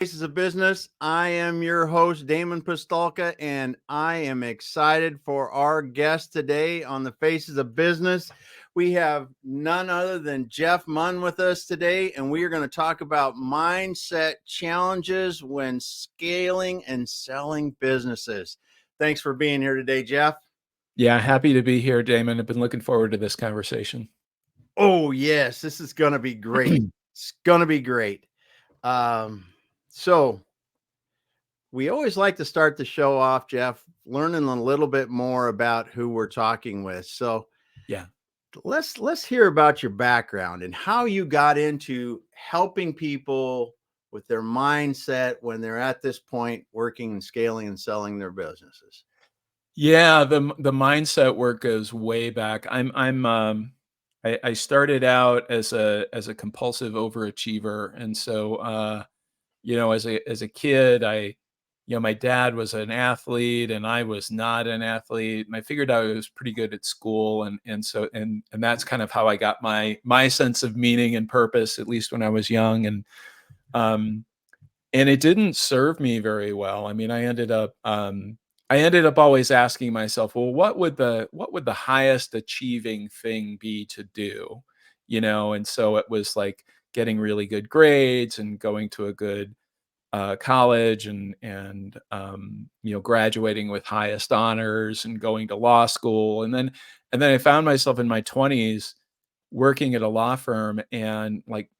Faces of Business. I am your host, Damon Pistolka, and I am excited for our guest today on the Faces of Business. We have none other than Jeff Munn with us today, and we are going to talk about mindset challenges when scaling and selling businesses. Thanks for being here today, Jeff. Yeah, happy to be here, Damon. I've been looking forward to this conversation. Oh, yes, this is going to be great. It's going to be great. So we always like to start the show off, Jeff, learning a little bit more about who we're talking with. So Yeah. let's hear about your background and how you got into helping people with their mindset when they're at this point working and scaling and selling their businesses. Yeah, the mindset work goes way back. I started out as a compulsive overachiever, and so as a kid, my dad was an athlete and I was not an athlete, and I figured out I was pretty good at school, and that's kind of how I got my sense of meaning and purpose, at least when I was young, um and it didn't serve me very well. I mean, I ended up always asking myself, well, what would the highest achieving thing be to do? And so it was like getting really good grades and going to a good college and graduating with highest honors and going to law school. And then I found myself in my 20s working at a law firm, and like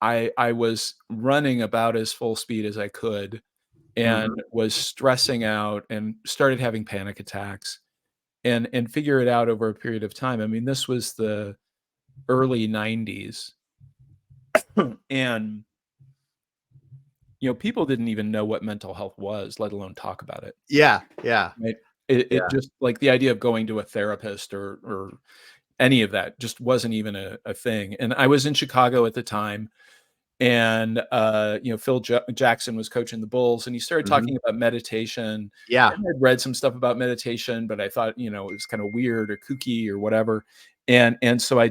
I was running about as full speed as I could, and was stressing out and started having panic attacks, and figure it out over a period of time. I mean, this was the early 90s, and people didn't even know what mental health was, let alone talk about it. Yeah, yeah, Right? It yeah. just, like, the idea of going to a therapist or any of that just wasn't even a thing. And I was in Chicago at the time, and Phil Jackson was coaching the Bulls, and he started talking about meditation. Yeah. And I'd read some stuff about meditation, but I thought it was kind of weird or kooky or whatever, and so I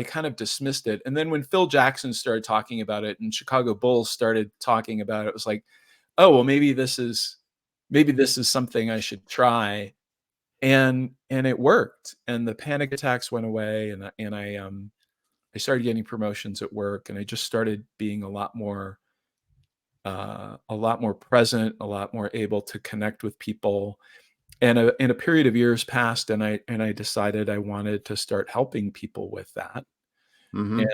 kind of dismissed it. And then when Phil Jackson started talking about it and Chicago Bulls started talking about it, it was like, oh well, maybe this is something I should try. And it worked, and the panic attacks went away, and I started getting promotions at work, and I just started being a lot more present, a lot more able to connect with people. And a period of years passed, and I decided I wanted to start helping people with that, Mm-hmm.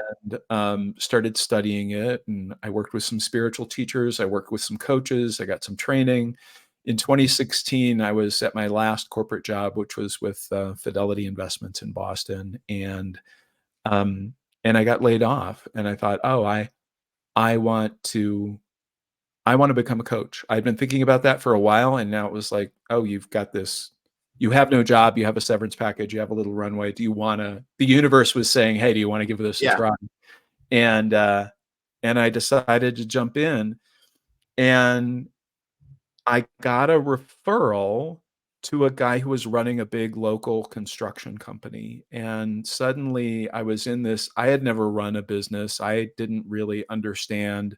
and started studying it. And I worked with some spiritual teachers. I worked with some coaches. I got some training. In 2016, I was at my last corporate job, which was with Fidelity Investments in Boston, um, and I got laid off. And I thought, oh, I want to become a coach. I'd been thinking about that for a while, and now it was like, oh, you've got this. You have no job. You have a severance package. You have a little runway. Do you want to? The universe was saying, hey, do you want to give this a Yeah. try? And I decided to jump in, and I got a referral to a guy who was running a big local construction company. And suddenly I was in this. I had never run a business. I didn't really understand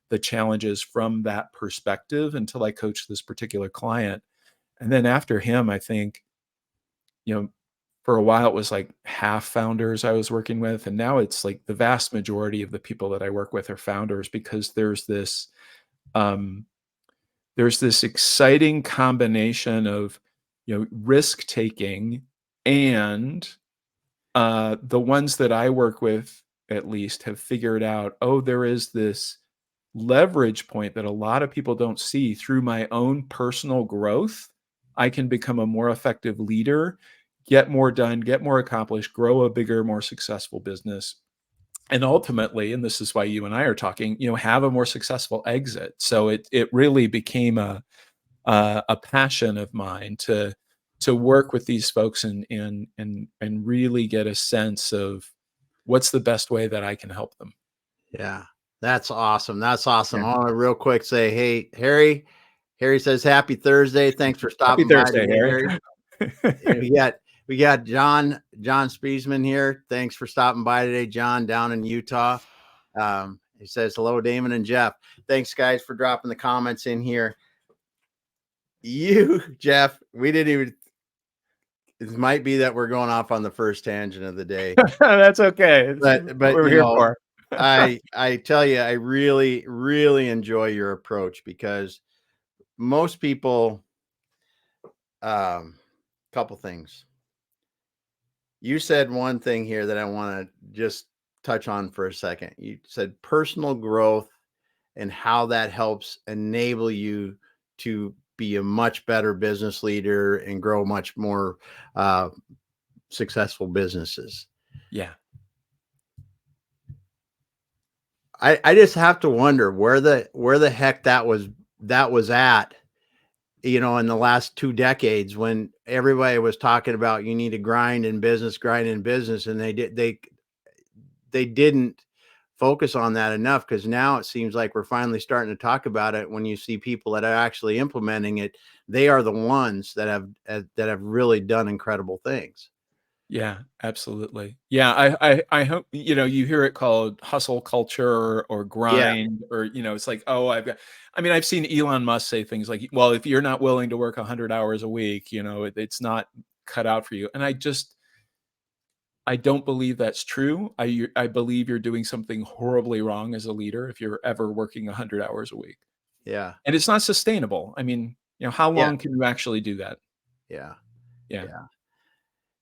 the challenges from that perspective until I coached this particular client. And then after him, I think, for a while it was like half founders I was working with. And now it's like the vast majority of the people that I work with are founders, because um, there's this exciting combination of, risk taking, and the ones that I work with at least have figured out, oh, there is this leverage point that a lot of people don't see. Through my own personal growth, I can become a more effective leader, get more done, get more accomplished, grow a bigger, more successful business, and ultimately, and this is why you and I are talking, have a more successful exit. So it really became a passion of mine to work with these folks and really get a sense of what's the best way that I can help them. Yeah. That's awesome. That's awesome. Yeah. I want to real quick say, hey, Harry. Harry says, happy Thursday. Thanks for Happy stopping by Thursday, today, Harry. And we got John Spiesman here. Thanks for stopping by today, John, down in Utah. He says, hello, Damon and Jeff. Thanks, guys, for dropping the comments in here. You, Jeff, we didn't even, it might be that we're going off on the first tangent of the day. That's okay. But what we're here for. I tell you, I really, really enjoy your approach, because most people, couple things. You said one thing here that I want to just touch on for a second. You said personal growth and how that helps enable you to be a much better business leader and grow much more successful businesses. Yeah. I just have to wonder where the heck that was at, you know, in the last 2 decades, when everybody was talking about you need to grind in business, and they didn't focus on that enough, because now it seems like we're finally starting to talk about it. When you see people that are actually implementing it, they are the ones that have really done incredible things. Yeah, absolutely. Yeah, I hope, you know, you hear it called hustle culture or Yeah, grind, or, you know, it's like, oh, I've seen Elon Musk say things like, well, if you're not willing to work 100 hours a week, you know, it's not cut out for you. And I don't believe that's true. I believe you're doing something horribly wrong as a leader if you're ever working 100 hours a week. yeah, And it's not sustainable. I mean, you know, how yeah, long can you actually do that? yeah, Yeah. yeah.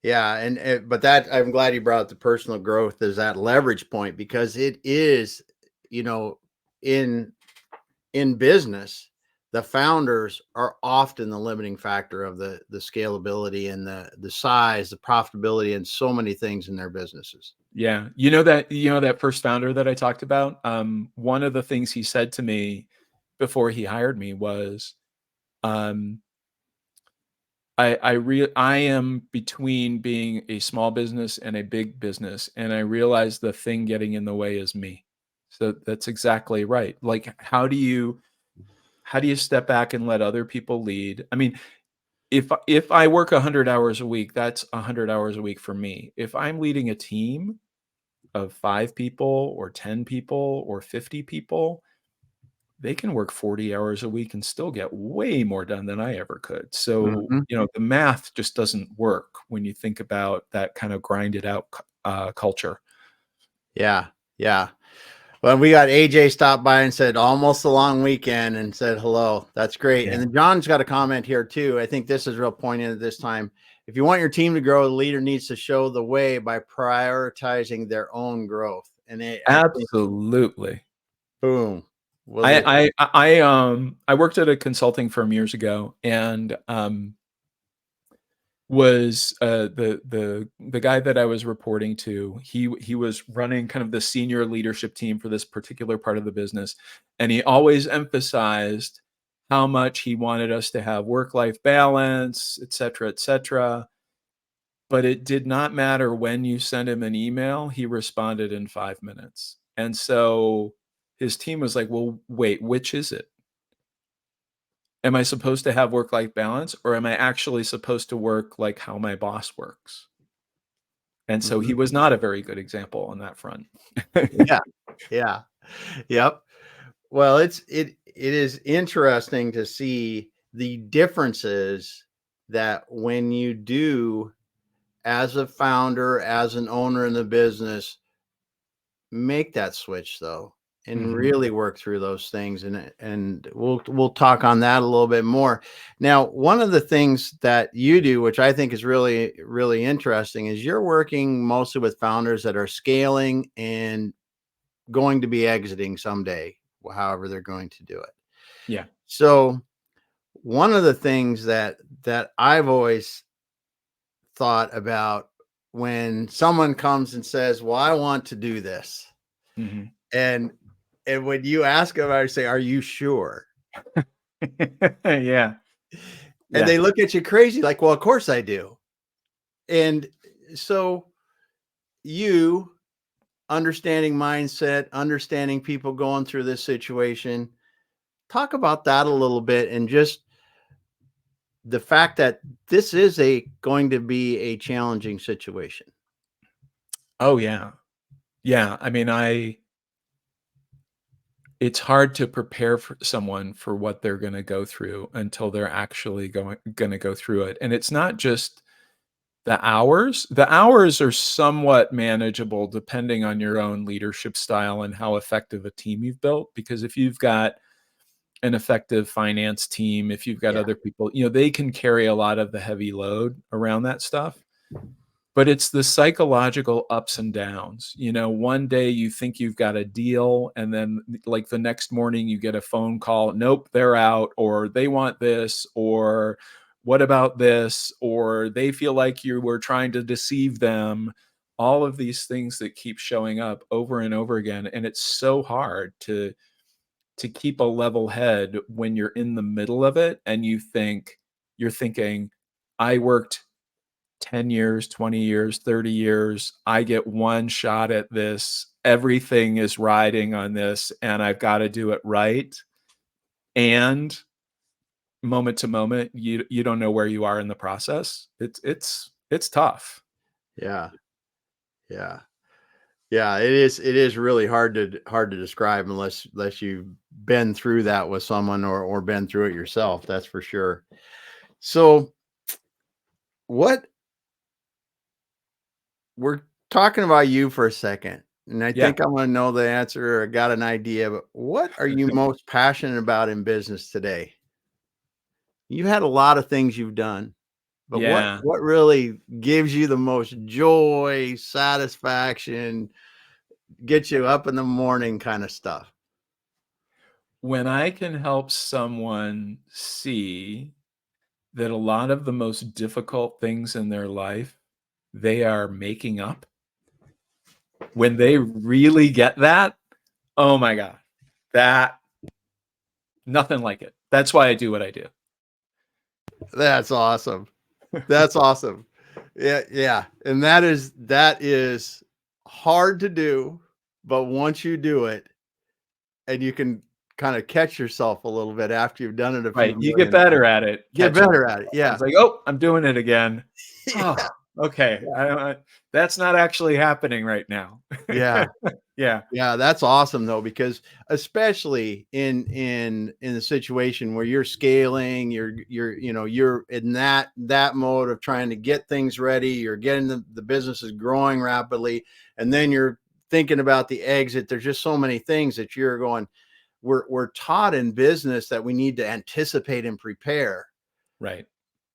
Yeah, and but that, I'm glad you brought up the personal growth as that leverage point, because it is, you know, in business, the founders are often the limiting factor of the scalability and the size, the profitability, and so many things in their businesses. Yeah. You know that first founder that I talked about? One of the things he said to me before he hired me was, um, I am between being a small business and a big business, and I realize the thing getting in the way is me. So that's exactly right. Like, how do you step back and let other people lead? I mean, if I work 100 hours a week, that's 100 hours a week for me. If I'm leading a team of 5 people or 10 people or 50 people, they can work 40 hours a week and still get way more done than I ever could. So, Mhm. you know, the math just doesn't work when you think about that kind of grinded out culture. Yeah, yeah. Well, we got AJ stopped by and said almost a long weekend and said hello. That's great. Yeah. And then John's got a comment here too. I think this is real poignant at this time. If you want your team to grow, the leader needs to show the way by prioritizing their own growth. And I think, Absolutely. boom. Was it? I worked at a consulting firm years ago, and was the guy that I was reporting to. He was running kind of the senior leadership team for this particular part of the business, and he always emphasized how much he wanted us to have work-life balance, et cetera, et cetera. But it did not matter when you sent him an email, he responded in 5 minutes. And so his team was like, well, wait, which is it? Am I supposed to have work-life balance, or am I actually supposed to work like how my boss works? And so he Mhm. was not a very good example on that front. Yeah. Yeah. Yep. Well, it is interesting to see the differences that when you do, as a founder, as an owner in the business, make that switch though, and Mhm. really work through those things. And we'll talk on that a little bit more. Now, one of the things that you do, which I think is really, really interesting, is you're working mostly with founders that are scaling and going to be exiting someday, however they're going to do it. Yeah. So one of the things that I've always thought about, when someone comes and says, well, I want to do this, Mhm. and when you ask them, I say, are you sure? Yeah. And Yeah. they look at you crazy, like, well, of course I do. And so, you understanding mindset, understanding people going through this situation, talk about that a little bit, and just the fact that this is going to be a challenging situation. Oh, yeah. Yeah. I mean, it's hard to prepare for someone for what they're going to go through until they're actually going to go through it. And it's not just the hours. The hours are somewhat manageable depending on your own leadership style and how effective a team you've built. Because if you've got an effective finance team, if you've got Yeah. other people, they can carry a lot of the heavy load around that stuff. But it's the psychological ups and downs. One day you think you've got a deal, and then like the next morning you get a phone call, nope, they're out, or they want this, or what about this, or they feel like you were trying to deceive them. All of these things that keep showing up over and over again. And it's so hard to keep a level head when you're in the middle of it and you're thinking, I worked 10 years, 20 years, 30 years. I get one shot at this. Everything is riding on this, and I've got to do it right. And moment to moment, you don't know where you are in the process. It's tough. Yeah. Yeah. Yeah, it is really hard to describe unless you've been through that with someone or been through it yourself. That's for sure. So what we're talking about you for a second, and I Yeah. think I'm gonna know the answer or got an idea, but what are you most passionate about in business today? You've had a lot of things you've done, but what Yeah. what really gives you the most joy, satisfaction, gets you up in the morning kind of stuff? When I can help someone see that a lot of the most difficult things in their life, they are making up. When they really get that, oh my God, that nothing like it. That's why I do what I do. That's awesome. That's awesome. Yeah, yeah. And that is hard to do, but once you do it and you can kind of catch yourself a little bit after you've done it a few Right. You get million better times. at it. Get Catching better at it. yourself. Yeah. It's like, oh, I'm doing it again. Oh, Yeah. okay. That's not actually happening right now. Yeah. Yeah. Yeah, that's awesome though, because especially in the situation where you're scaling, you're in that mode of trying to get things ready, you're getting the business is growing rapidly, and then you're thinking about the exit. There's just so many things that you're going. We're taught in business that we need to anticipate and prepare. Right.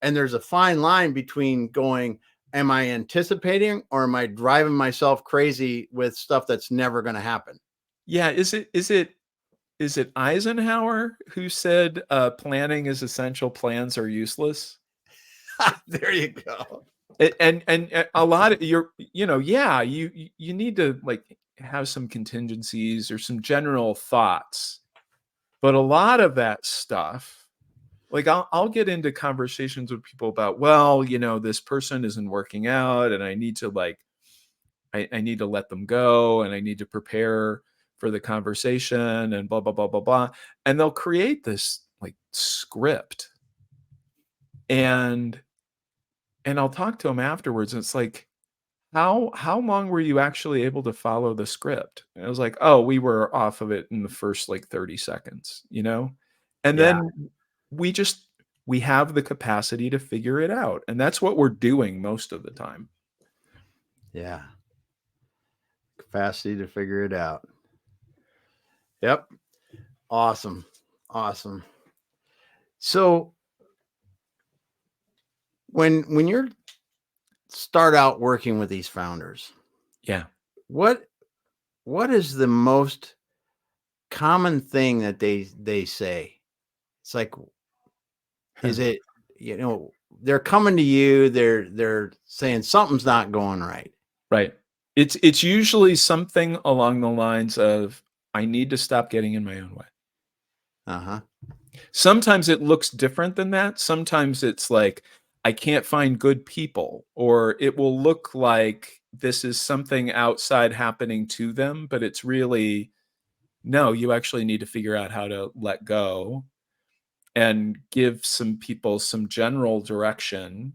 And there's a fine line between going, am I anticipating or am I driving myself crazy with stuff that's never going to happen? Yeah. Is it Eisenhower who said planning is essential, plans are useless? There you go. And a lot of yeah, you need to like have some contingencies or some general thoughts. But a lot of that stuff, like I'll get into conversations with people about, well, this person isn't working out and I need to I need to let them go and I need to prepare for the conversation and blah, blah, blah, blah, blah. And they'll create this like script. And I'll talk to them afterwards. And it's like, how long were you actually able to follow the script? And I was like, oh, we were off of it in the first like 30 seconds, And Yeah. then we just we have the capacity to figure it out. And that's what we're doing most of the time. Yeah. Capacity to figure it out. Yep. Awesome. Awesome. So when you're start out working with these founders, Yeah. what what is the most common thing that they say? It's like, is it, they're coming to you, they're saying something's not going right. Right. It's usually something along the lines of, I need to stop getting in my own way. Uh-huh. Sometimes it looks different than that. Sometimes it's like, I can't find good people, or it will look like this is something outside happening to them, but it's really, no, you actually need to figure out how to let go and give some people some general direction,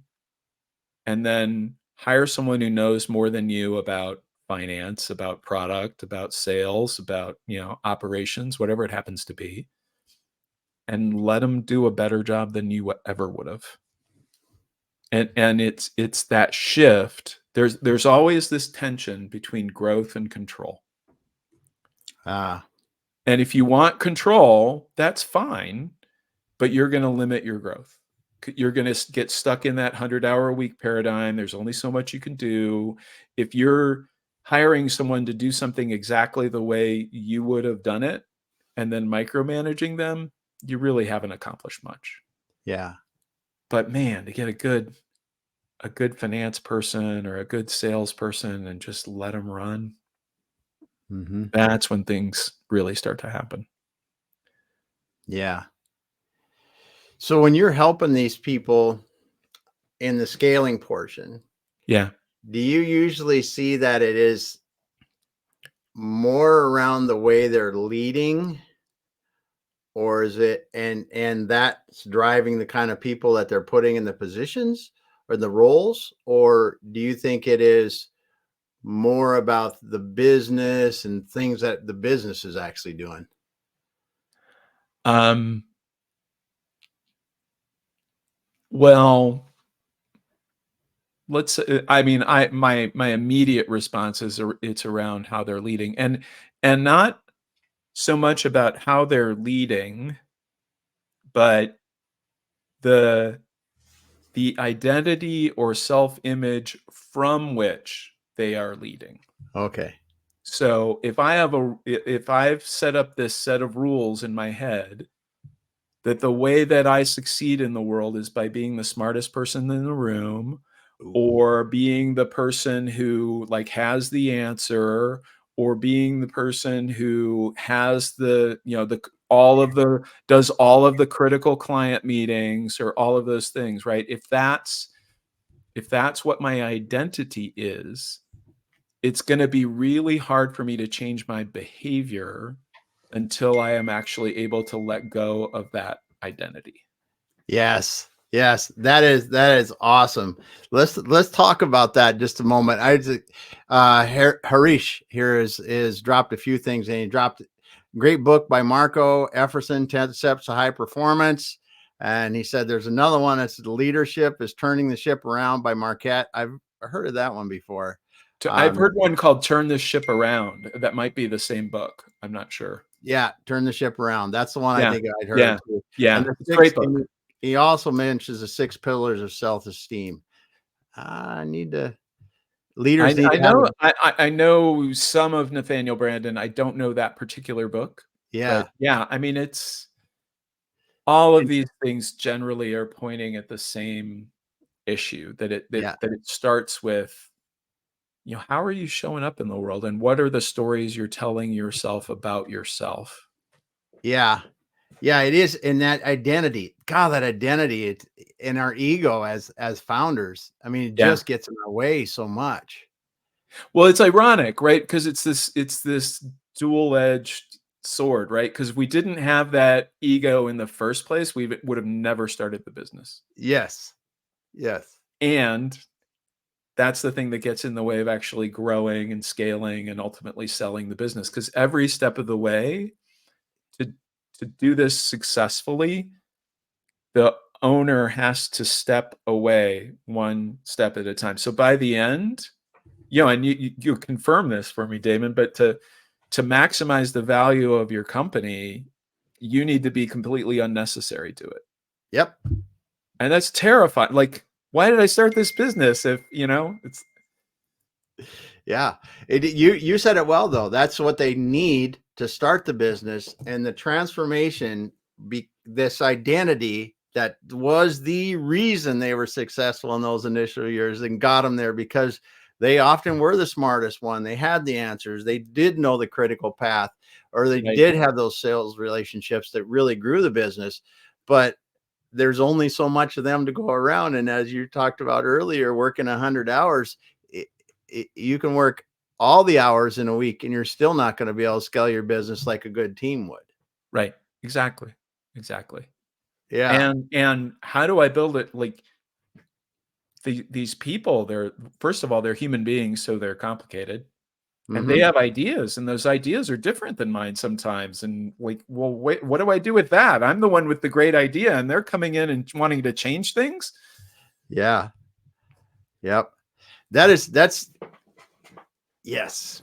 and then hire someone who knows more than you about finance, about product, about sales, about, operations, whatever it happens to be, and let them do a better job than you ever would have. And it's that shift. There's always this tension between growth and control. Ah, And if you want control, that's fine, but you're going to limit your growth. You're going to get stuck in that 100-hour-a-week paradigm. There's only so much you can do. If you're hiring someone to do something exactly the way you would have done it and then micromanaging them, you really haven't accomplished much. yeah. But man, to get a good finance person or a good salesperson and just let them run, Mm-hmm. that's when things really start to happen. Yeah. So when you're helping these people in the scaling portion, Yeah. do you usually see that it is more around the way they're leading, or is it and that's driving the kind of people that they're putting in the positions or the roles, or do you think it is more about the business and things that the business is actually doing? Well, my immediate response is it's around how they're leading, and not so much about how they're leading, but the identity or self-image from which they are leading. Okay. So if I've set up this set of rules in my head that the way that I succeed in the world is by being the smartest person in the room, Ooh. or being the person who like has the answer, or being the person who has the, does all of the critical client meetings, or all of those things, right? If that's what my identity is, it's going to be really hard for me to change my behavior until I am actually able to let go of that identity. Yes. Yes, that is awesome. Let's talk about that just a moment. Harish here is dropped a few things, and he dropped a great book by Marco Efferson, 10 Steps to High Performance. And he said there's another one that's Leadership is Turning the Ship Around by Marquette. I've heard of that one before. I've heard one called Turn This Ship Around. That might be the same book. I'm not sure. Yeah, Turn the Ship Around. That's the one I Yeah. think I'd heard Yeah. too. Yeah. And the It's a great book. he also mentions the 6 pillars of self-esteem. I need to I leaders need to have know I know some of Nathaniel Branden. I don't know that particular book. yeah. But yeah, I mean, it's all of And these things generally are pointing at the same issue, that yeah. it starts with, how are you showing up in the world, and what are the stories you're telling yourself about yourself? Yeah. Yeah, it is in that identity. God, that identity, it's in our ego as founders. I mean, it Yeah. just gets in our way so much. Well, it's ironic, right? Because it's this dual-edged sword, right? Because if we didn't have that ego in the first place, we would have never started the business. Yes. Yes. And that's the thing that gets in the way of actually growing and scaling and ultimately selling the business. Because every step of the way to do this successfully, the owner has to step away one step at a time. So by the end, and you confirm this for me, Damon, but to maximize the value of your company, you need to be completely unnecessary to it. Yep. And that's terrifying. Like, why did I start this business if, it's Yeah. You said it well though. That's what they need to start the business, and the transformation this identity that was the reason they were successful in those initial years and got them there, because they often were the smartest one. They had the answers. They did know the critical path, or they right. did have those sales relationships that really grew the business. But there's only so much of them to go around. And as you talked about earlier, working 100 hours, you can work all the hours in a week and you're still not going to be able to scale your business like a good team would. Right. Exactly. Exactly. Yeah. And how do I build it? Like, these people, first of all, they're human beings, so they're complicated. and they have ideas, and those ideas are different than mine sometimes. And like, well, wait, what do I do with that? I'm the one with the great idea, and they're coming in and wanting to change things. Yeah. Yep. That's yes.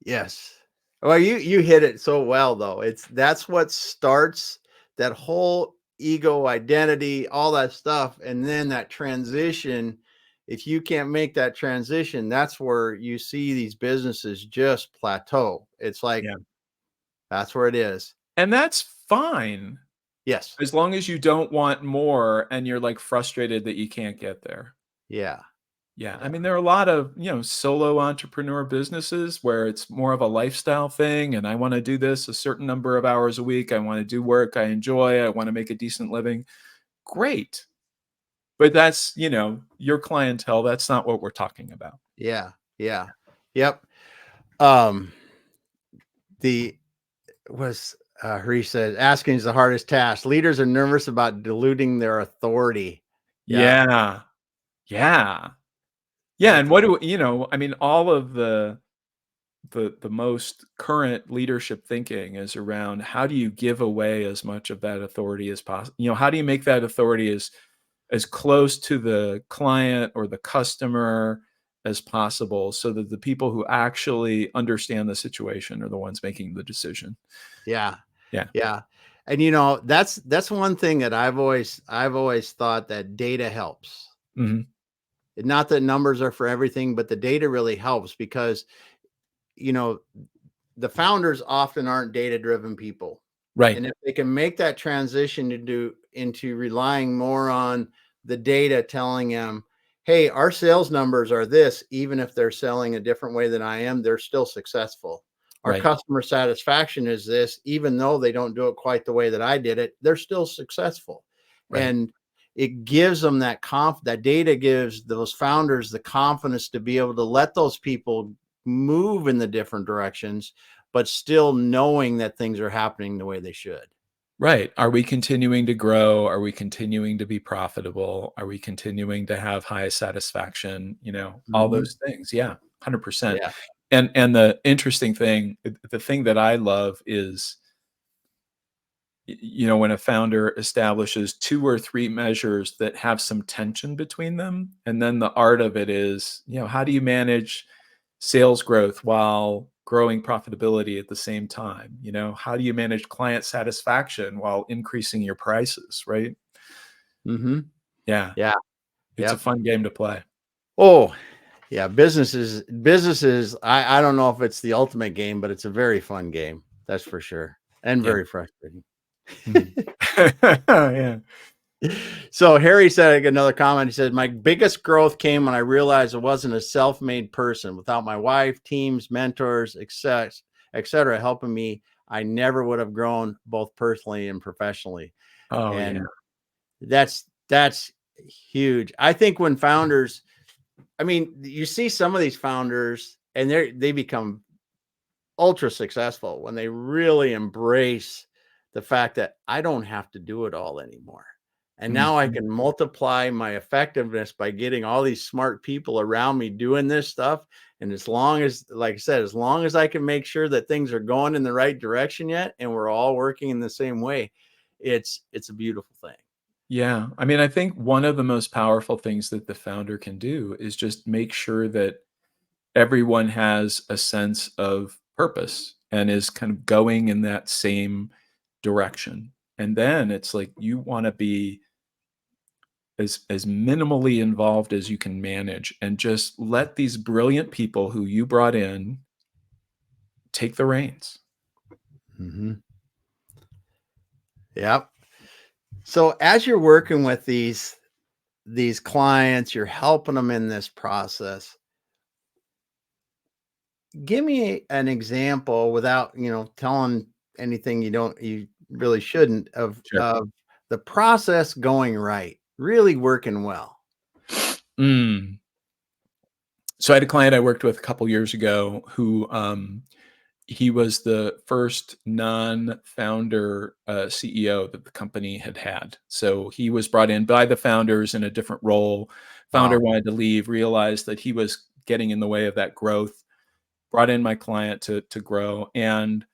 Yes. Well, you hit it so well though. That's what starts that whole ego identity, all that stuff, and then that transition. If you can't make that transition, that's where you see these businesses just plateau. It's like Yeah. that's where it is. And that's fine, Yes. as long as you don't want more and you're like frustrated that you can't get there. Yeah. Yeah, I Yeah. mean, there are a lot of, solo entrepreneur businesses where it's more of a lifestyle thing, and I wanna do this a certain number of hours a week, I wanna do work I enjoy, I wanna make a decent living. Great, but that's, your clientele, that's not what we're talking about. Yeah. Yeah. Yep. Um the was Harish said asking is the hardest task. Leaders are nervous about diluting their authority. Yeah. Yeah, yeah. Yeah, That's and what do I mean, all of the most current leadership thinking is around how do you give away as much of that authority as possible? How do you make that authority as close to the client or the customer as possible so that the people who actually understand the situation are the ones making the decision? yeah. Yeah. Yeah. And that's one thing that I've always thought that data helps. Mhm. Not that numbers are for everything, but the data really helps because you know the founders often aren't data driven people. Right. And if they can make that transition into relying more on the data telling them, hey, our sales numbers are this, even if they're selling a different way than I am, they're still successful. Our Right. customer satisfaction is this, even though they don't do it quite the way that I did it, they're still successful. Right. And it gives them that data gives those founders the confidence to be able to let those people move in the different directions, but still knowing that things are happening the way they should. Right. Are we continuing to grow? Are we continuing to be profitable? Are we continuing to have high satisfaction? All Mhm. those things. Yeah, 100%. Yeah. And the interesting thing, the thing that I love is, when a founder establishes 2 or 3 measures that have some tension between them, and then the art of it is, how do you manage sales growth while growing profitability at the same time? How do you manage client satisfaction while increasing your prices, right? Mhm. Yeah, Yeah. it's a Yep. fun game to play. Oh, yeah. Businesses. I don't know if it's the ultimate game, but it's a very fun game. That's for sure. And Yeah. very frustrating. Mhm. Yeah. So Harry said another comment. He said, my biggest growth came when I realized I wasn't a self-made person. Without my wife, teams, mentors, etc., helping me, I never would have grown both personally and professionally. Oh, yeah. And that's huge. I think when founders, I mean, you see some of these founders and they become ultra successful when they really embrace the fact that I don't have to do it all anymore. And now I Mhm. can multiply my effectiveness by getting all these smart people around me doing this stuff. And as long as, like I said, as long as I can make sure that things are going in the right direction yet, and we're all working in the same way, it's a beautiful thing. Yeah. I mean, I think one of the most powerful things that the founder can do is just make sure that everyone has a sense of purpose and is kind of going in that same direction. And then it's like you want to be as minimally involved as you can manage and just let these brilliant people who you brought in take the reins. Mhm. Yep. So as you're working with these clients, you're helping them in this process. Give me an example without, telling anything you really shouldn't Sure. of the process going right, really working well. Mm. So I had a client I worked with a couple years ago who he was the first non-founder CEO that the company had had. So he was brought in by the founders in a different role. Founder Wow. wanted to leave, realized that he was getting in the way of that growth. Brought in my client to grow, and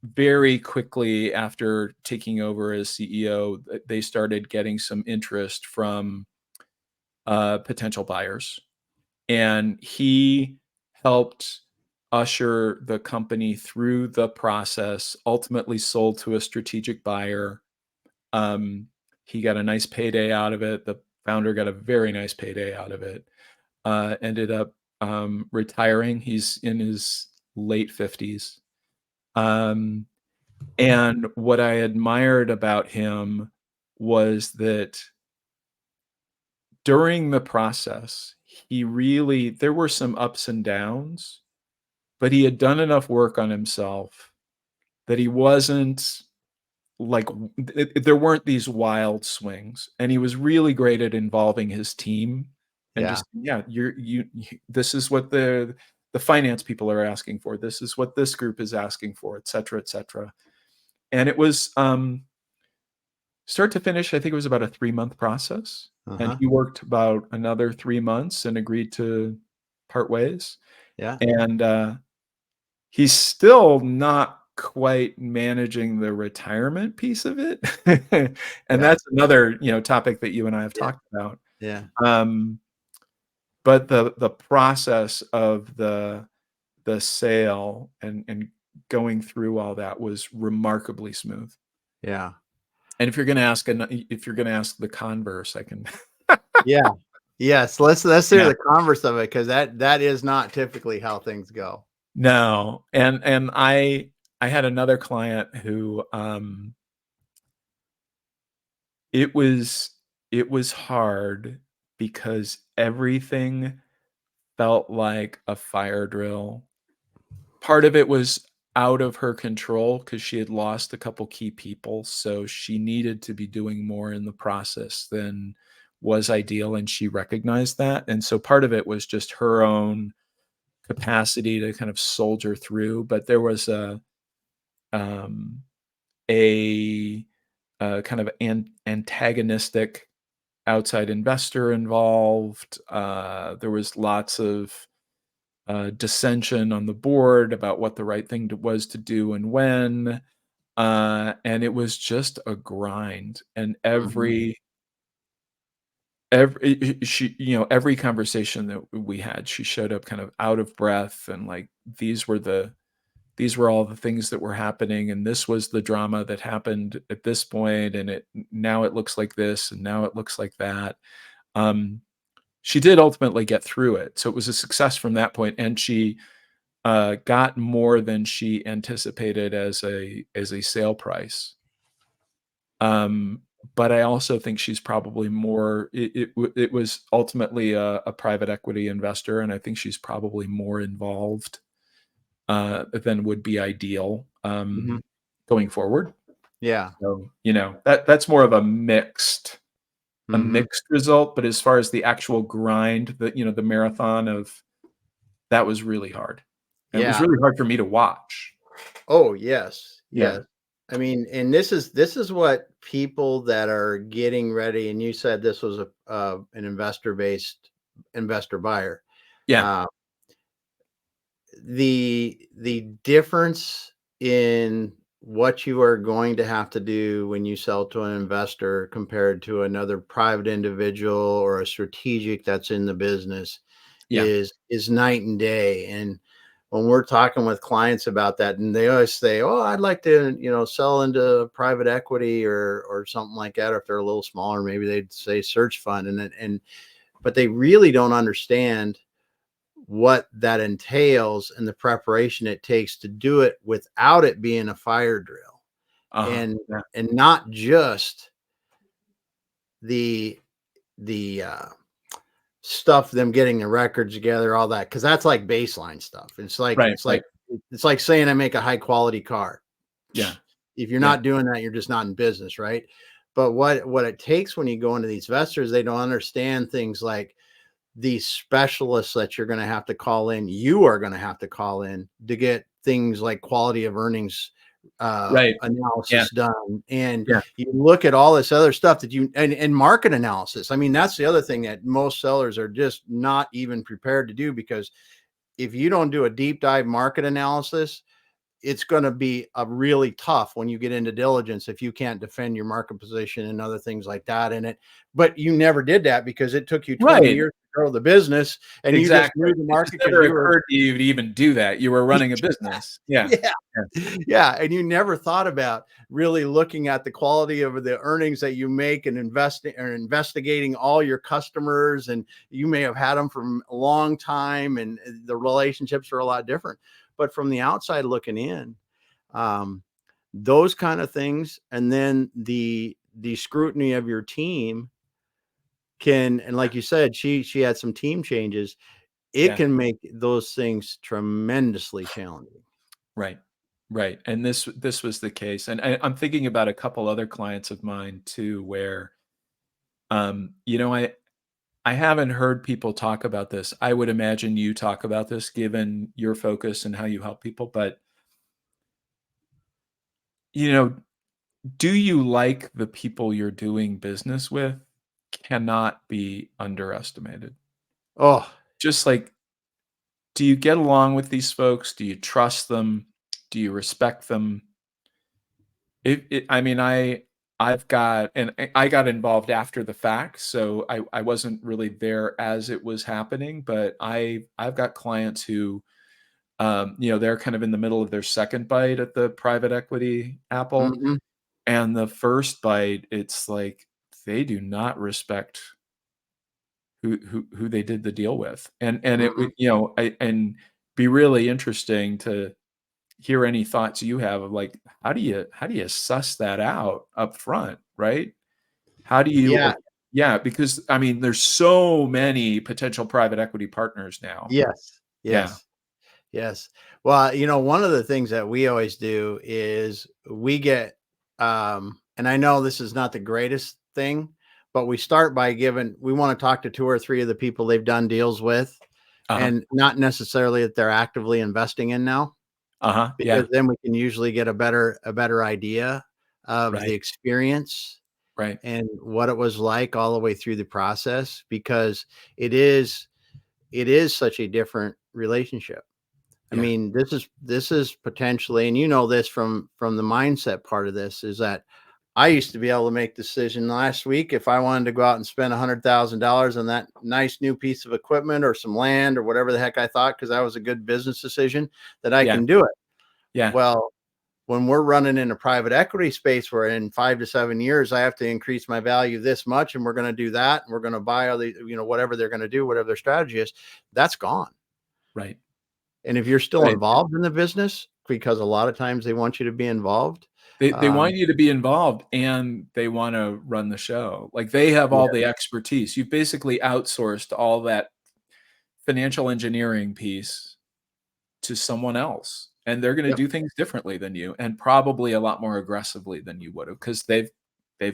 very quickly after taking over as CEO, they started getting some interest from potential buyers, and he helped usher the company through the process. Ultimately, sold to a strategic buyer. He got a nice payday out of it. The founder got a very nice payday out of it. Ended up retiring. He's in his late 50s. And what I admired about him was that during the process, there were some ups and downs, but he had done enough work on himself that he wasn't like, there weren't these wild swings, and he was really great at involving his team and Yeah. just, this is what the finance people are asking for. This is what this group is asking for, et cetera, et cetera. And it was, start to finish, I think it was about a 3-month process. And he worked about another 3 months and agreed to part ways. Yeah. And he's still not quite managing the retirement piece of it. And that's another, topic that you and I have talked about. Yeah. But the process of the sale and going through all that was remarkably smooth. Yeah. And if you're going to ask the converse, I can. Yeah. Yes. Let's hear the converse of it, because that is not typically how things go. No. And I had another client who it was hard because everything felt like a fire drill. Part of it was out of her control because she had lost a couple key people, so she needed to be doing more in the process than was ideal, and she recognized that. And so part of it was just her own capacity to kind of soldier through, but there was a kind of antagonistic outside investor involved. There was lots of dissension on the board about what the right thing was to do and when. And it was just a grind. And every conversation that we had, she showed up kind of out of breath, and like, these were all the things that were happening, and this was the drama that happened at this point, and now it looks like this, and now it looks like that. She did ultimately get through it, so it was a success from that point, and she got more than she anticipated as a sale price. But I also think she's probably more. It was ultimately a private equity investor, and I think she's probably more involved than would be ideal going forward. Yeah. So that's more of a mixed result. But as far as the actual grind, the marathon of that was really hard. And it was really hard for me to watch. Oh, yes. Yeah. Yes. I mean, and this is what people that are getting ready, and you said this was an investor-based investor buyer. Yeah. The difference in what you are going to have to do when you sell to an investor compared to another private individual or a strategic that's in the business is night and day. And when we're talking with clients about that, and they always say, "Oh, I'd like to, sell into private equity or something like that," or if they're a little smaller, maybe they'd say search fund, but they really don't understand what that entails and the preparation it takes to do it without it being a fire drill. And not just the stuff, them getting the records together, all that, because that's like baseline stuff. It's like saying I make a high quality car. Yeah. If you're not doing that, you're just not in business, right? But what it takes when you go into these investors, they don't understand things like these specialists that you're going to have to call in. You are going to have to call in to get things like quality of earnings Right. Yeah. analysis done, and Yeah. you look at all this other stuff that and market analysis. I mean, that's the other thing that most sellers are just not even prepared to do, because if you don't do a deep dive market analysis, it's going to be a really tough when you get into diligence if you can't defend your market position and other things like that in it. But you never did that because it took you 20 Right. years to grow the business, and you just Exactly. knew the It just market because never you were occurred to you to even do that. You were running a business. Yeah. yeah. Yeah. Yeah, and you never thought about really looking at the quality of the earnings that you make and investing or investigating all your customers, and you may have had them for a long time, and the relationships are a lot different. But from the outside looking in, um, those kind of things, and then the scrutiny of your team can, and like you said, she had some team changes. It Yeah. can make those things tremendously challenging. Right. Right. And this was the case. And I'm thinking about a couple other clients of mine too, where you know, I haven't heard people talk about this. I would imagine you talk about this given your focus and how you help people. But, you know, do you like the people you're doing business with cannot be underestimated. Oh, Just like, do you get along with these folks? Do you trust them? Do you respect them? I mean, I've got and I got involved after the fact, so I wasn't really there as it was happening, but I've got clients who, you know, they're kind of in the middle of their second bite at the private equity apple, mhm. and the first bite, it's like they do not respect who they did the deal with, and it Mhm. would, you know, and be really interesting to hear any thoughts you have of like, how do you suss that out up front, right? How do you Yeah. yeah, because, I mean, there's so many potential private equity partners now. Yes. Yeah. Yes. Yes. Well, one of the things that we always do is we get, and I know this is not the greatest thing, but we start by we want to talk to two or three of the people they've done deals with, Uh-huh. and not necessarily that they're actively investing in now, Uh-huh. because Yeah. then we can usually get a better idea of the Right. experience Right. and what it was like all the way through the process, because it is such a different relationship. I Yeah. mean, this is potentially, and this from the mindset part of this, is that I used to be able to make decision last week if I wanted to go out and spend $100,000 on that nice new piece of equipment or some land or whatever the heck I thought, because that was a good business decision, that I Yeah. can do it. Yeah. Well, when we're running in a private equity space, where in 5 to 7 years I have to increase my value this much, and we're going to do that, and we're going to buy all the, whatever they're going to do, whatever their strategy is, that's gone. Right. And if you're still Right. involved in the business, because a lot of times they want you to be involved. They Um, want you to be involved, and they wanna run the show. Like, they have all yeah, the expertise. You've basically outsourced all that financial engineering piece to someone else, and they're gonna yep, do things differently than you, and probably a lot more aggressively than you would have, because they've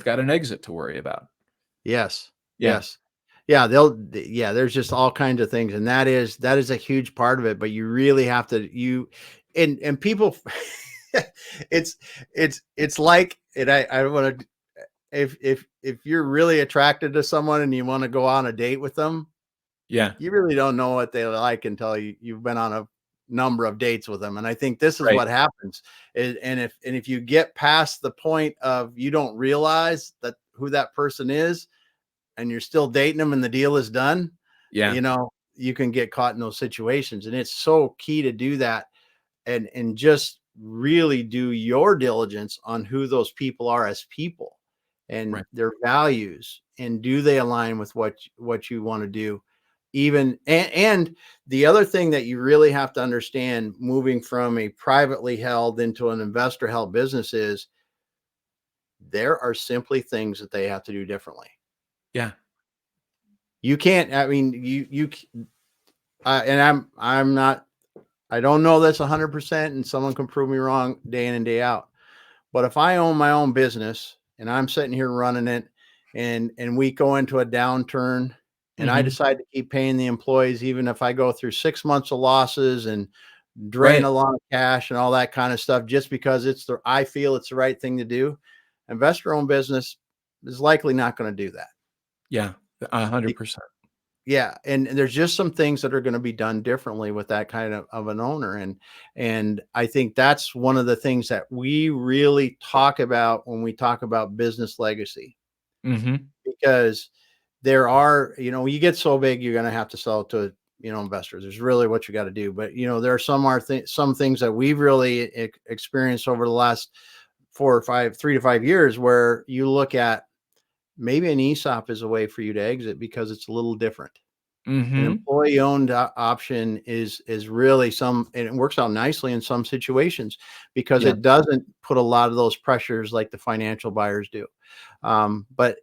got an exit to worry about. yes, Yeah, yes, yeah. Yeah. There's just all kinds of things, and that is a huge part of it. But you really have to and people. it's it's like, and I want to, if you're really attracted to someone and you want to go on a date with them, yeah, you really don't know what they like until you've been on a number of dates with them. And I think this is right, what happens. And if you get past the point of you don't realize that who that person is, and you're still dating them and the deal is done, yeah, you can get caught in those situations. And it's so key to do that, and just really do your diligence on who those people are as people and right, their values, and do they align with what you want to do. Even and the other thing that you really have to understand, moving from a privately held into an investor held business, is there are simply things that they have to do differently. yeah, You can't, I mean, and I'm not, I don't know this 100%, and someone can prove me wrong day in and day out. But if I own my own business and I'm sitting here running it, and we go into a downturn, and I mhm, decide to keep paying the employees, even if I go through 6 months of losses, and drain Right. a lot of cash and all that kind of stuff just because I feel it's the right thing to do. Investor-owned business is likely not going to do that. Yeah. 100%. Yeah, and there's just some things that are going to be done differently with that kind of an owner, and I think that's one of the things that we really talk about when we talk about business legacy, Hmm. because there are, you get so big, you're going to have to sell it to, investors. There's really what you got to do, but there are some things that we've really experienced over the last 3 to 5 years, where you look at maybe an ESOP is a way for you to exit because it's a little different. An Hmm. employee-owned option is really and it works out nicely in some situations because Yeah. it doesn't put a lot of those pressures like the financial buyers do. But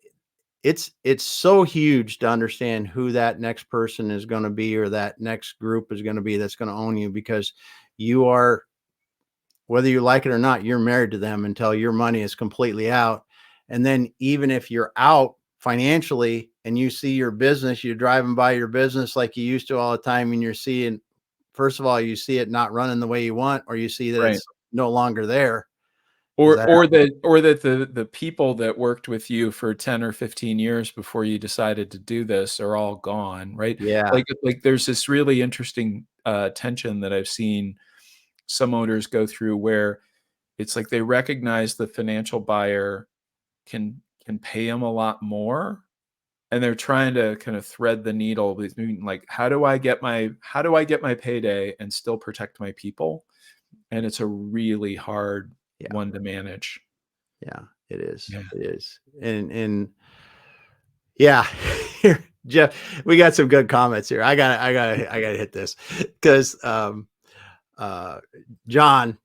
it's so huge to understand who that next person is going to be, or that next group is going to be that's going to own you, because you are, whether you like it or not, you're married to them until your money is completely out. And then even if you're out financially and you see your business, you're driving by your business like you used to all the time, and you're seeing, first of all, you see it not running the way you want, or you see that Right. it's no longer there. Does Or that or happen? that or that the people that worked with you for 10 or 15 years before you decided to do this are all gone, right? Yeah. Like there's this really interesting tension that I've seen some owners go through, where it's like they recognize the financial buyer can pay them a lot more, and they're trying to kind of thread the needle between, like, how do I get my payday and still protect my people? And it's a really hard Yeah. one to manage. Yeah. It is. Yeah. It is. And yeah, here, Jeff, we got some good comments here. I gotta hit this because uh John,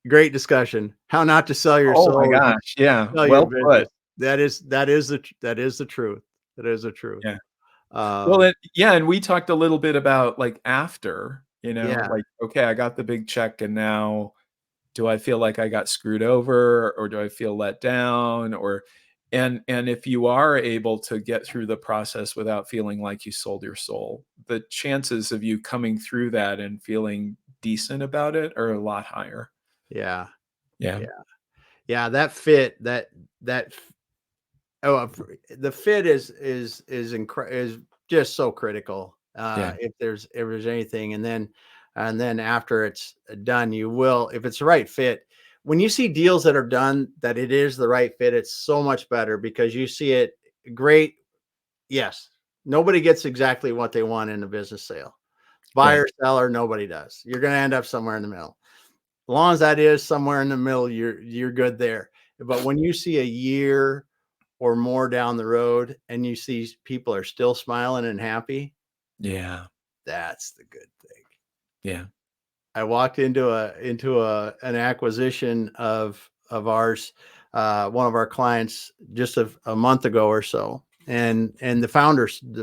great discussion. How not to sell your Oh my soul, you gosh, yeah, sell your well put. business. That is the truth. That is the truth. Yeah. Well, Um, and we talked a little bit about, like, after, yeah, like, okay, I got the big check, and now do I feel like I got screwed over, or do I feel let down? Or and if you are able to get through the process without feeling like you sold your soul, the chances of you coming through that and feeling decent about it are a lot higher. yeah, Yeah. yeah, yeah. That fit, that oh, the fit is just so critical. Yeah. If there's anything, and then after it's done, you will, if it's the right fit. When you see deals that are done that it is the right fit, it's so much better because you see it. Great. Yes, nobody gets exactly what they want in a business sale. Right. Buyer, seller, nobody does. You're going to end up somewhere in the middle. As long as that is somewhere in the middle, you're good there. But when you see a year or more down the road and you see people are still smiling and happy, Yeah. that's the good thing. Yeah. I walked into an acquisition of ours, one of our clients, just a month ago or so, and the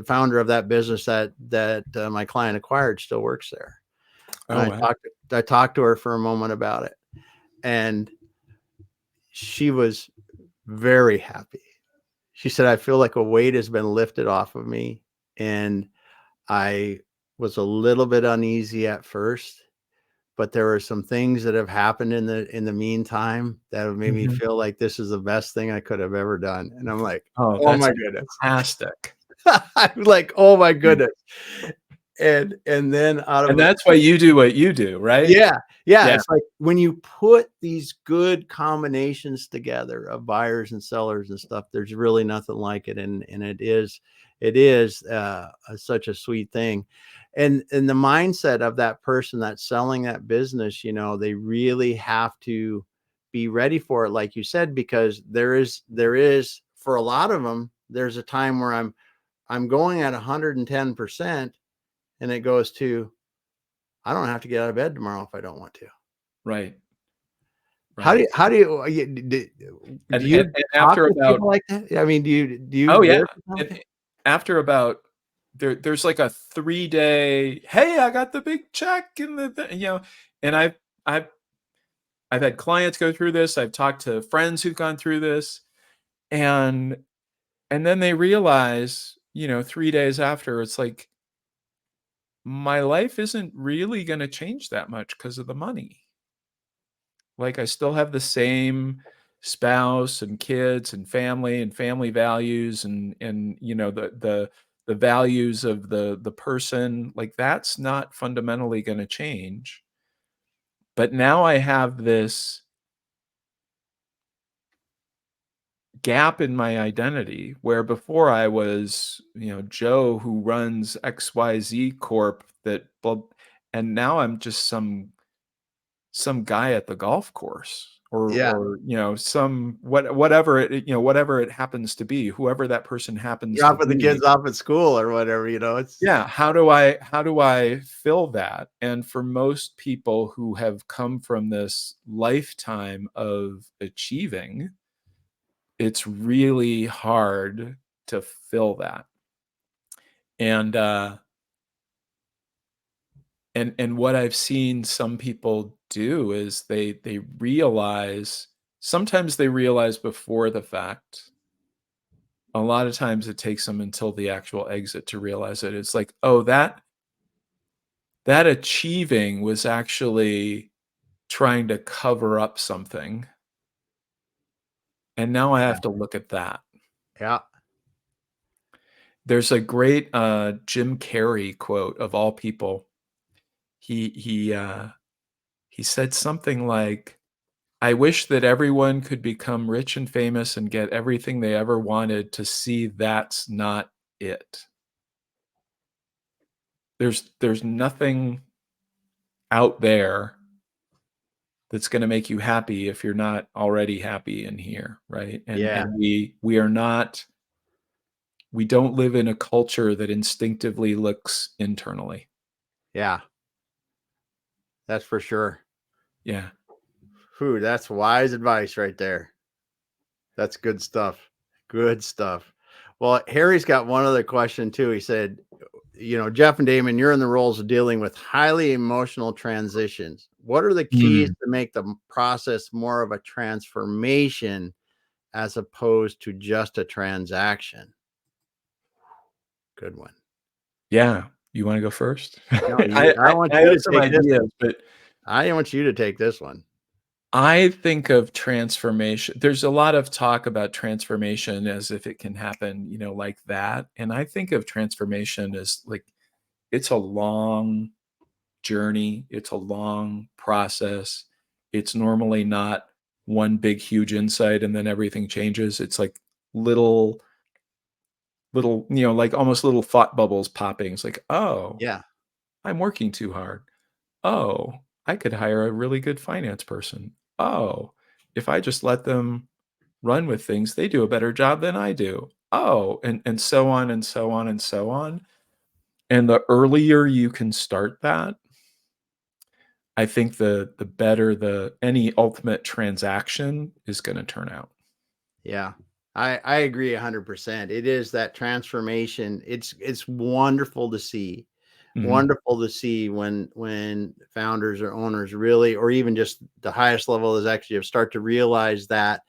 founder of that business that my client acquired still works there. And Oh, wow. I talked to her for a moment about it, and she was very happy. She said, "I feel like a weight has been lifted off of me, and I was a little bit uneasy at first, but there were some things that have happened in the meantime that have made me Mhm. feel like this is the best thing I could have ever done." And I'm like, Oh, "Oh that's my goodness." fantastic. I'm like, "Oh my Yeah. goodness." And then out And of that's why you do what you do, right? yeah, yeah, Yeah. it's like when you put these good combinations together of buyers and sellers and stuff, there's really nothing like it, and it is such a sweet thing, and the mindset of that person that's selling that business, they really have to be ready for it, like you said, because there is for a lot of them, there's a time where I'm going at 110%, and it goes to, I don't have to get out of bed tomorrow if I don't want to. Right. How do Right. you how do you do And you talk after to about people like that? I mean, do you Oh, yeah. work with them like And that? after about there's like a 3-day, "Hey, I got the big check," and and I've I've had clients go through this, I've talked to friends who've gone through this, and then they realize, 3 days after, it's like, my life isn't really going to change that much because of the money. Like, I still have the same spouse and kids and family values and the values of the person. Like, that's not fundamentally going to change. But now I have this gap in my identity where before I was, Joe who runs XYZ Corp and now I'm just some guy at the golf course Yeah. or whatever whatever it happens to be, whoever that person happens to Dropping the be. kids off at school or whatever, it's Yeah, how do I fill that? And for most people who have come from this lifetime of achieving, it's really hard to fill that. And and what I've seen some people do is they realize, sometimes they realize before the fact. A lot of times it takes them until the actual exit to realize it. It's like, oh, that achieving was actually trying to cover up something. And now I yeah, have to look at that. yeah, There's a great Jim Carrey quote of all people. He said something like, I wish that everyone could become rich and famous and get everything they ever wanted to see that's not it. There's nothing out there that's going to make you happy if you're not already happy in here, right? And yeah, and we don't live in a culture that instinctively looks internally. yeah. That's for sure. Yeah. Whew, that's wise advice right there. That's good stuff. Good stuff. Well, Harry's got one other question too. He said, Jeff and Damon, you're in the roles of dealing with highly emotional transitions. What are the keys Mm. to make the process more of a transformation as opposed to just a transaction? Good one. Yeah. You want to go first? No, I I want you have to some take this ideas, one. but I want you to take this one. I think of transformation. There's a lot of talk about transformation as if it can happen, like that. And I think of transformation as like it's a long journey, it's a long process. It's normally not one big, huge insight and then everything changes. It's like little, like almost little thought bubbles popping. It's like, oh, Yeah. I'm working too hard. Oh, I could hire a really good finance person. Oh, if I just let them run with things, they do a better job than I do. Oh, and so on and so on and so on. And the earlier you can start that, I think the better any ultimate transaction is going to turn out. Yeah. I agree 100%. It is that transformation. It's wonderful to see. Mhm. Wonderful to see when founders or owners really, or even just the highest level executives start to realize that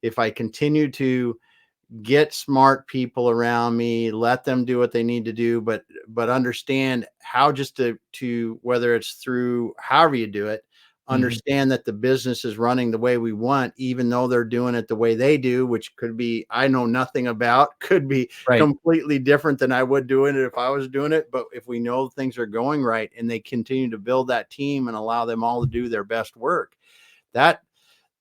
if I continue to get smart people around me, let them do what they need to do, but understand how just to whether it's through however you do it, Mhm. understand that the business is running the way we want, even though they're doing it the way they do, which could be I know nothing about, could be Right. completely different than I would doing it if I was doing it. But if we know things are going right and they continue to build that team and allow them all to do their best work, that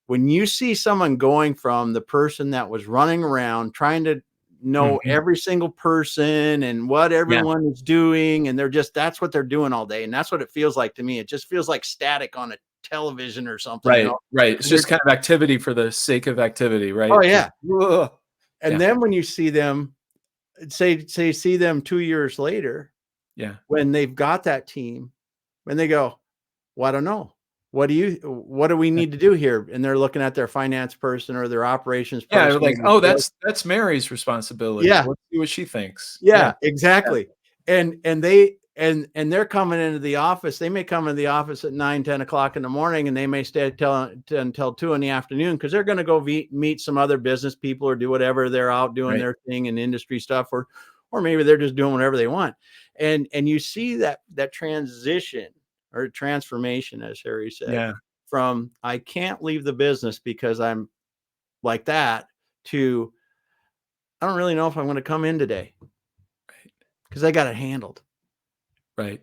when you see someone going from the person that was running around trying to know Mhm. every single person and what Yeah. everyone is doing, and that's what they're doing all day. And that's what it feels like to me. It just feels like static on a television or something, Right, right. It's They're, just kind of activity for the sake of activity, oh right? Just yeah. ugh. And Yeah, then when you see them, say see them 2 years later, yeah. when they've got that team, when they go, well, I don't know. What do we need to do here? And they're looking at their finance person or their operations Yeah, they're person. like, "Oh, that's Mary's responsibility. Yeah, Let's see what she thinks." Yeah, yeah, yeah, exactly. And they're coming into the office. They may come into the office at 9, 10 o'clock in the morning, and they may stay until 2 in the afternoon because they're going to go meet some other business people or do whatever they're out doing right. their thing in industry stuff, or maybe they're just doing whatever they want. And you see that transition or transformation, as Harry said, Yeah. from I can't leave the business because I'm like that to I don't really know if I'm going to come in today Right. because I got it handled. Right.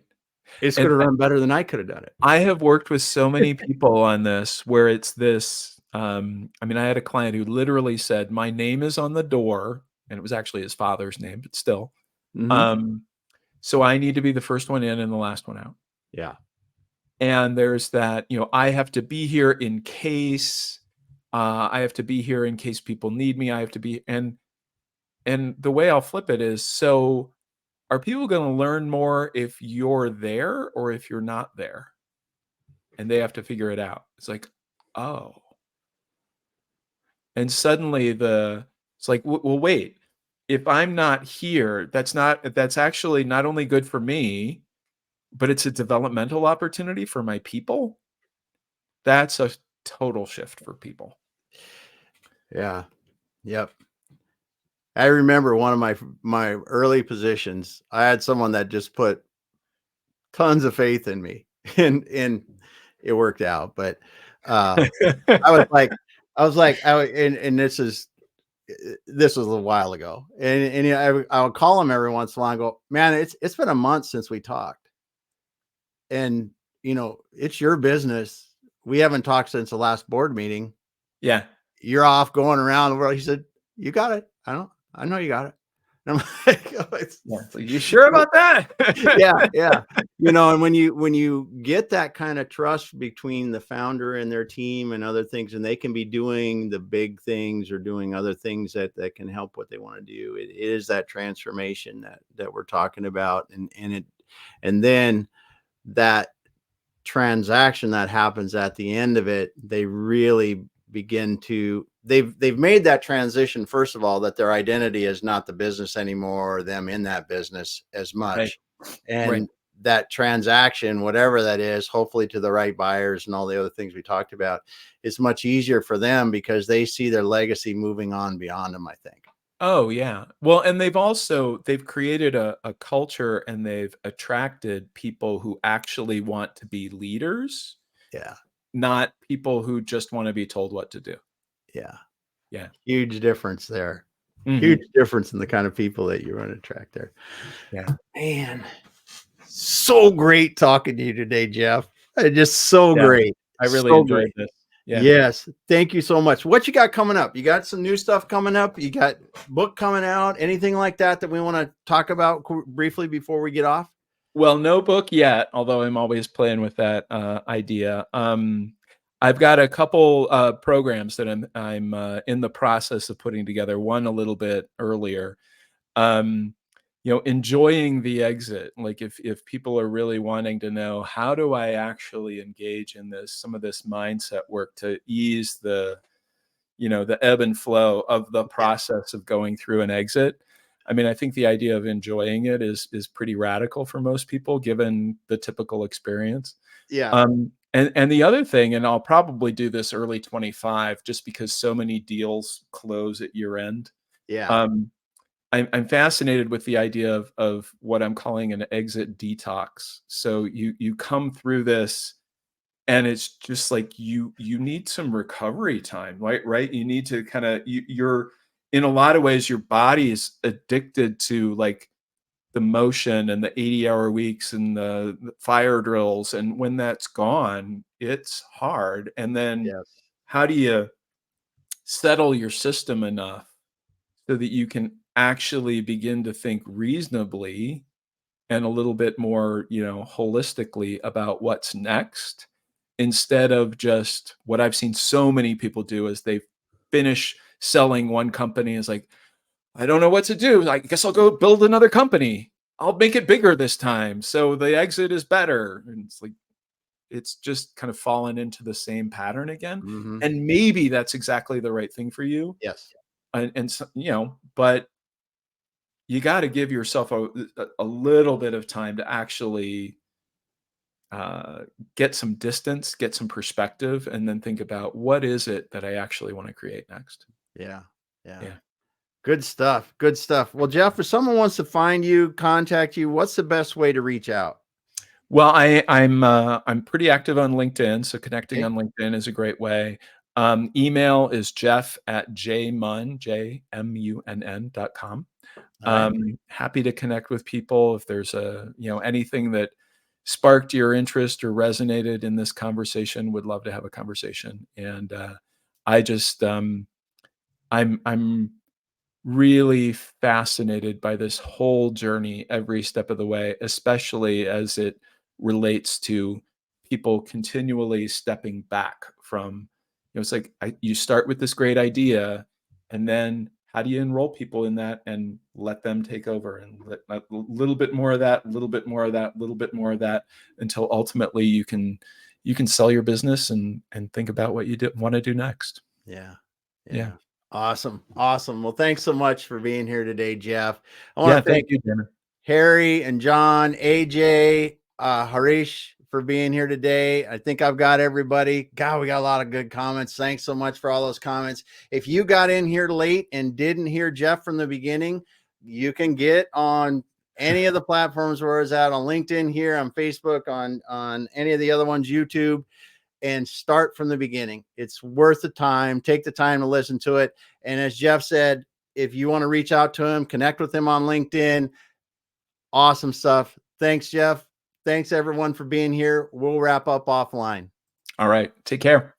It's going And to run better than I could have done it. I have worked with so many people on this where it's this, I mean, I had a client who literally said, "My name is on the door," and it was actually his father's name, but still. Mm-hmm. Um, so I need to be the first one in and the last one out. Yeah. And there's that, I have to be here in case, I have to be here in case people need me. I have to be, and the way I'll flip it is, so are people going to learn more if you're there or if you're not there? And they have to figure it out. It's like, oh. And suddenly it's like, well, wait, if I'm not here, that's actually not only good for me, but it's a developmental opportunity for my people. That's a total shift for people. Yeah. Yep. I remember one of my early positions. I had someone that just put tons of faith in me, and it worked out. But I was like, and this was a little while ago, and I would call him every once in a while and go, man, it's been a month since we talked, and it's your business. We haven't talked since the last board meeting. Yeah. You're off going around the world. He said, you got it. I know you got it. And I'm like, oh, Yeah. So you sure about that? yeah. And when you get that kind of trust between the founder and their team and other things, and they can be doing the big things or doing other things that can help what they want to do, it is that transformation that we're talking about. And then that transaction that happens at the end of it, they really begin to they've made that transition, first of all, that their identity is not the business anymore or them in that business as Right. much. Right. And that transaction, whatever that is, hopefully to the right buyers and all the other things we talked about, is much easier for them because they see their legacy moving on beyond them, I think. Oh, yeah. Well, and they've created a culture, and they've attracted people who actually want to be leaders, Yeah. not people who just wanna be told what to do. Yeah. Yeah. Huge difference there. Huge Mhm. difference in the kind of people that you want to attract there. Yeah. Man, so great talking to you today, Jeff. Just so Yeah. great. I really So enjoyed great. this. Yeah. Yes. Thank you so much. What you got coming up? You got some new stuff coming up? You got book coming out? Anything like that we want to talk about briefly before we get off? Well, no book yet, although I'm always playing with that, idea. I've got a couple, programs that I'm in the process of putting together, one a little bit earlier. Um, enjoying the exit. Like, if people are really wanting to know, how do I actually engage in some of this mindset work to ease the ebb and flow of the Yeah. process of going through an exit. I mean, I think the idea of enjoying it is pretty radical for most people, given the typical experience. Yeah. And the other thing, and I'll probably do this early 25, just because so many deals close at year end. Yeah. Um, I'm fascinated with the idea of what I'm calling an exit detox. So you come through this, and it's just like you need some recovery time, right? You need to kind of, you're in a lot of ways, your body is addicted to, like, the motion and the 80-hour weeks and the fire drills, and when that's gone, it's hard. And then Yes. how do you settle your system enough so that you can actually begin to think reasonably and a little bit more, holistically about what's next, instead of just what I've seen so many people do is they finish selling one company, is like, I don't know what to do. I guess I'll go build another company. I'll make it bigger this time, so the exit is better. And it's like, it's just kind of fallen into the same pattern again. Mm-hmm. And maybe that's exactly the right thing for you. Yes. And so, but you got to give yourself a little bit of time to actually get some distance, get some perspective, and then think about, what is it that I actually want to create next. Yeah. Yeah. Yeah. Good stuff. Good stuff. Well, Jeff, if someone wants to find you, contact you, what's the best way to reach out? Well, I'm pretty active on LinkedIn, so connecting Okay. on LinkedIn is a great way. Email is jeff@jmunn.com. All right. Happy to connect with people if there's anything that sparked your interest or resonated in this conversation. Would love to have a conversation. And I just I'm really fascinated by this whole journey every step of the way, especially as it relates to people continually stepping back from, it's like you start with this great idea, and then how do you enroll people in that and let them take over and let a little bit more of that, a little bit more of that, a little bit more of that, until ultimately you can sell your business and think about what you want to do next. Yeah. Yeah. Awesome. Awesome. Well, thanks so much for being here today, Jeff. I want Yeah. to thank Thank you, Jenna. Harry and John, AJ, Harish for being here today. I think I've got everybody. God, we got a lot of good comments. Thanks so much for all those comments. If you got in here late and didn't hear Jeff from the beginning, you can get on any of the platforms where it's at, on LinkedIn, here on Facebook, on any of the other ones, YouTube, and start from the beginning. It's worth the time. Take the time to listen to it. And as Jeff said, if you want to reach out to him, connect with him on LinkedIn. Awesome stuff. Thanks, Jeff. Thanks everyone for being here. We'll wrap up offline. All right. Take care.